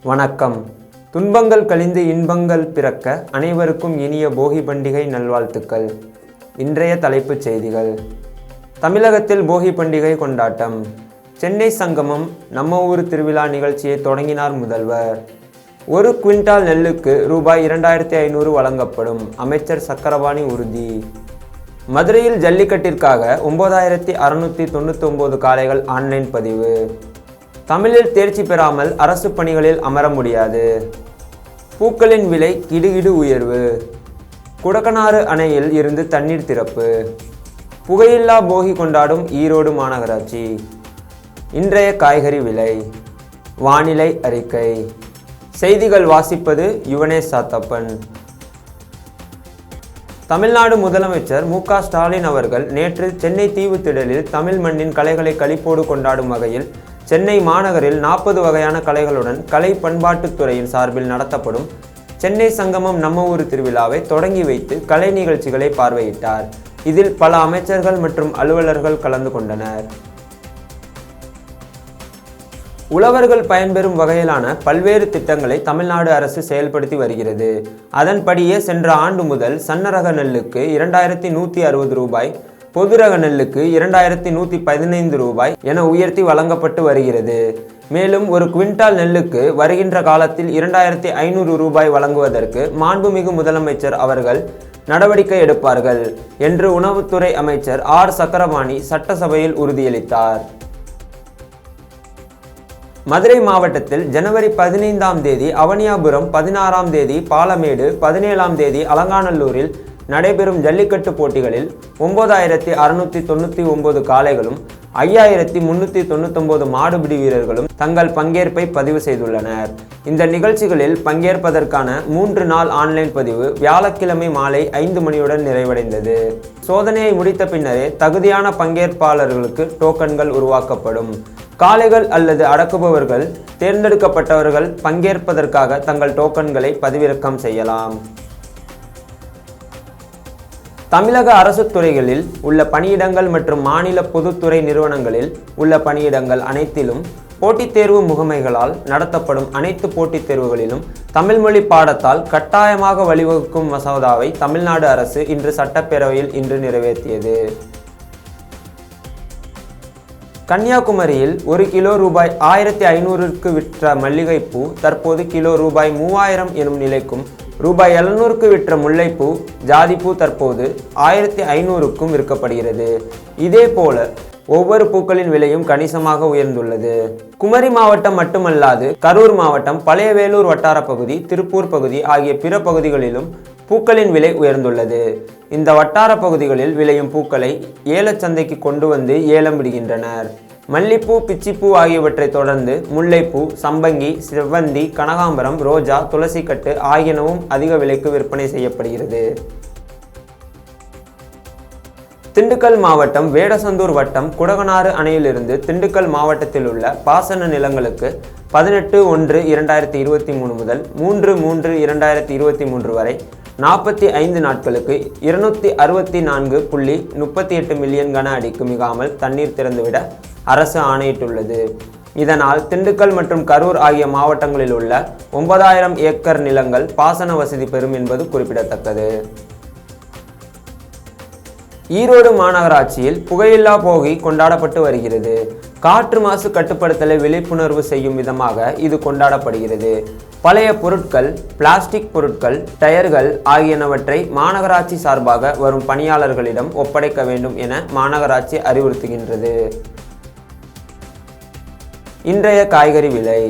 வணக்கம். துன்பங்கள் கழிந்து இன்பங்கள் பிறக்க அனைவருக்கும் இனிய போகி பண்டிகை நல்வாழ்த்துக்கள். இன்றைய தலைப்புச் செய்திகள். தமிழகத்தில் போகி பண்டிகை கொண்டாட்டம். சென்னை சங்கமம் நம்ம ஊர் திருவிழா நிகழ்ச்சியை தொடங்கினார் முதல்வர். 1 குவிண்டால் நெல்லுக்கு ரூபாய் 2500 வழங்கப்படும், அமைச்சர் சக்கரபாணி உறுதி. மதுரையில் ஜல்லிக்கட்டிற்காக 9699 காளைகள் ஆன்லைன் பதிவு. தமிழில் தேர்ச்சி பெறாமல் அரசு பணிகளில் அமர முடியாது. பூக்களின் விலை கிடுகிடு உயர்வு. குடக்கனாறு அணையில் இருந்து தண்ணீர் திறப்பு. புகையில்லா போகி கொண்டாடும் ஈரோடு மாநகராட்சி. இன்றைய காய்கறி விலை. வானிலை அறிக்கை. செய்திகள் வாசிப்பது யுவனேஷ் சாத்தப்பன். தமிழ்நாடு முதலமைச்சர் மு.க. ஸ்டாலின் அவர்கள் நேற்று சென்னை தீவுத்திடலில் தமிழ் மண்ணின் கலைகளை களிப்போடு கொண்டாடும் வகையில் சென்னை மாநகரில் 40 வகையான கலைகளுடன் கலை பண்பாட்டுத்துறையின் சார்பில் நடத்தப்படும் சென்னை சங்கமம் நம்ம ஊர் திருவிழாவை தொடங்கி வைத்து கலை நிகழ்ச்சிகளை பார்வையிட்டார். இதில் பல அமைச்சர்கள் மற்றும் அலுவலர்கள் கலந்து கொண்டனர். உழவர்கள் பயன்பெறும் வகையிலான பல்வேறு திட்டங்களை தமிழ்நாடு அரசு செயல்படுத்தி வருகிறது. அதன்படியே சென்ற ஆண்டு முதல் சன்னரக நெல்லுக்கு 2160 ரூபாய், பொது ரக நெல்லுக்கு 2115 ரூபாய் என உயர்த்தி வழங்கப்பட்டு வருகிறது. மேலும் 1 குவிண்டால் நெல்லுக்கு வருகின்ற காலத்தில் 2500 ரூபாய் வழங்குவதற்கு மாண்புமிகு முதலமைச்சர் அவர்கள் நடவடிக்கை எடுப்பார்கள் என்று உணவுத்துறை அமைச்சர் ஆர். சக்கரபாணி சட்டசபையில் உறுதியளித்தார். மதுரை மாவட்டத்தில் ஜனவரி 15ஆம் தேதி அவனியாபுரம், 16ஆம் தேதி பாலமேடு, 17ஆம் தேதி அலங்காநல்லூரில் நடைபெறும் ஜல்லிக்கட்டு போட்டிகளில் 9699 காளைகளும் 5399 மாடுபிடி வீரர்களும் தங்கள் பங்கேற்பை பதிவு செய்துள்ளனர். இந்த நிகழ்ச்சிகளில் பங்கேற்பதற்கான 3 நாள் ஆன்லைன் பதிவு வியாழக்கிழமை மாலை 5 மணியுடன் நிறைவடைந்தது. சோதனையை முடித்த பின்னரே தகுதியான பங்கேற்பாளர்களுக்கு டோக்கன்கள் உருவாக்கப்படும். காளைகள் அல்லது அடக்குபவர்கள் தேர்ந்தெடுக்கப்பட்டவர்கள் பங்கேற்பதற்காக தங்கள் டோக்கன்களை பதிவிறக்கம் செய்யலாம். தமிழக அரசு துறைகளில் உள்ள பணியிடங்கள் மற்றும் மாநில பொதுத்துறை நிறுவனங்களில் உள்ள பணியிடங்கள் அனைத்திலும் போட்டித் தேர்வு முகமைகளால் நடத்தப்படும் அனைத்து போட்டித் தேர்வுகளிலும் தமிழ் மொழி பாடத்தால் கட்டாயமாக வழிவகுக்கும் மசோதாவை தமிழ்நாடு அரசு இன்று சட்டப்பேரவையில் நிறைவேற்றியது. கன்னியாகுமரியில் 1 கிலோ ரூபாய் 1500க்கு விற்ற மல்லிகைப்பூ தற்போது கிலோ ரூபாய் 3000 எனும் நிலைக்கும், ரூபாய் 700க்கு விற்ற முல்லைப்பூ, ஜாதிப்பூ தற்போது 1500க்கும் விற்கப்படுகிறது. இதே போல ஒவ்வொரு பூக்களின் விலையும் கணிசமாக உயர்ந்துள்ளது. குமரி மாவட்டம் மட்டுமல்லாது கரூர் மாவட்டம், பழைய வேலூர் வட்டார பகுதி, திருப்பூர் பகுதி ஆகிய பிற பகுதிகளிலும் பூக்களின் விலை உயர்ந்துள்ளது. இந்த வட்டார பகுதிகளில் விளையும் பூக்களை ஏலச்சந்தைக்கு கொண்டு வந்து ஏலம் விடுகின்றனர். மல்லிப்பூ, பிச்சிப்பூ ஆகியவற்றை தொடர்ந்து முல்லைப்பூ, சம்பங்கி, செவ்வந்தி, கனகாம்பரம், ரோஜா, துளசிக்கட்டு ஆகியனவும் அதிக விலைக்கு விற்பனை செய்யப்படுகிறது. திண்டுக்கல் மாவட்டம் வேடசந்தூர் வட்டம் குடகனாறு அணையிலிருந்து திண்டுக்கல் மாவட்டத்தில் உள்ள பாசன நிலங்களுக்கு 18/1/2023 முதல் 3/3/2023 வரை 45 நாட்களுக்கு 264.38 மில்லியன் கன அடிக்கு மிகாமல் தண்ணீர் திறந்துவிட அரசு ஆணையிட்டுள்ளது. இதனால் திண்டுக்கல் மற்றும் கரூர் ஆகிய மாவட்டங்களில் உள்ள 9000 ஏக்கர் நிலங்கள் பாசன வசதி பெறும் என்பது குறிப்பிடத்தக்கது. ஈரோடு மாநகராட்சியில் புகையில்லா போகி கொண்டாடப்பட்டு வருகிறது. காற்று மாசு கட்டுப்படுத்தலை விழிப்புணர்வு செய்யும் விதமாக இது கொண்டாடப்படுகிறது. பழைய பொருட்கள், பிளாஸ்டிக் பொருட்கள், டயர்கள் ஆகியனவற்றை மாநகராட்சி சார்பாக வரும் பணியாளர்களிடம் ஒப்படைக்க வேண்டும் என மாநகராட்சி அறிவுறுத்துகின்றது. இன்றைய காய்கறி விலை.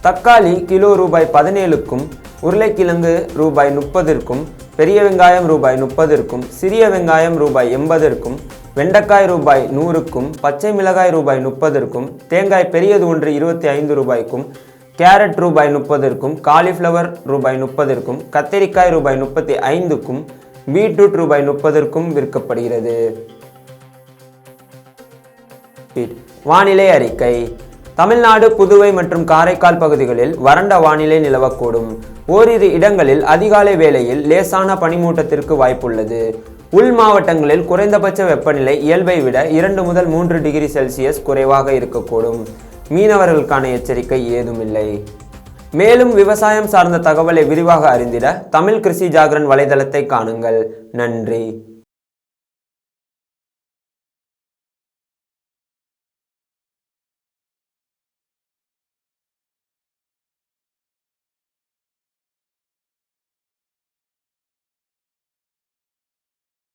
தக்காளி கிலோ ரூபாய் 17க்கும், உருளைக்கிழங்கு ரூபாய் 30க்கும், பெரிய வெங்காயம் ரூபாய் 30க்கும், சிறிய வெங்காயம் ரூபாய் 80க்கும், வெண்டைக்காய் ரூபாய் 100க்கும், பச்சை மிளகாய் ரூபாய் 30க்கும், தேங்காய் பெரியது ஒன்று 25 ரூபாய்க்கும், கேரட் ரூபாய் 30க்கும், காலிஃப்ளவர் ரூபாய் 30க்கும், கத்தரிக்காய் ரூபாய் 35க்கும், பீட்ரூட் ரூபாய் 30க்கும் விற்கப்படுகிறது. வானிலை அறிக்கை. தமிழ்நாடு, புதுவை மற்றும் காரைக்கால் பகுதிகளில் வறண்ட வானிலை நிலவக்கூடும். ஓரிரு இடங்களில் அதிகாலை வேளையில் லேசான பனிமூட்டத்திற்கு வாய்ப்புள்ளது. உள் மாவட்டங்களில் குறைந்தபட்ச வெப்பநிலை இயல்பை விட 2 முதல் 3 டிகிரி செல்சியஸ் குறைவாக இருக்கக்கூடும். மீனவர்களுக்கான எச்சரிக்கை ஏதுமில்லை. மேலும் விவசாயம் சார்ந்த தகவலை விரிவாக அறிந்திட தமிழ் கிருஷி ஜாகரன் வலைதளத்தை காணுங்கள். நன்றி.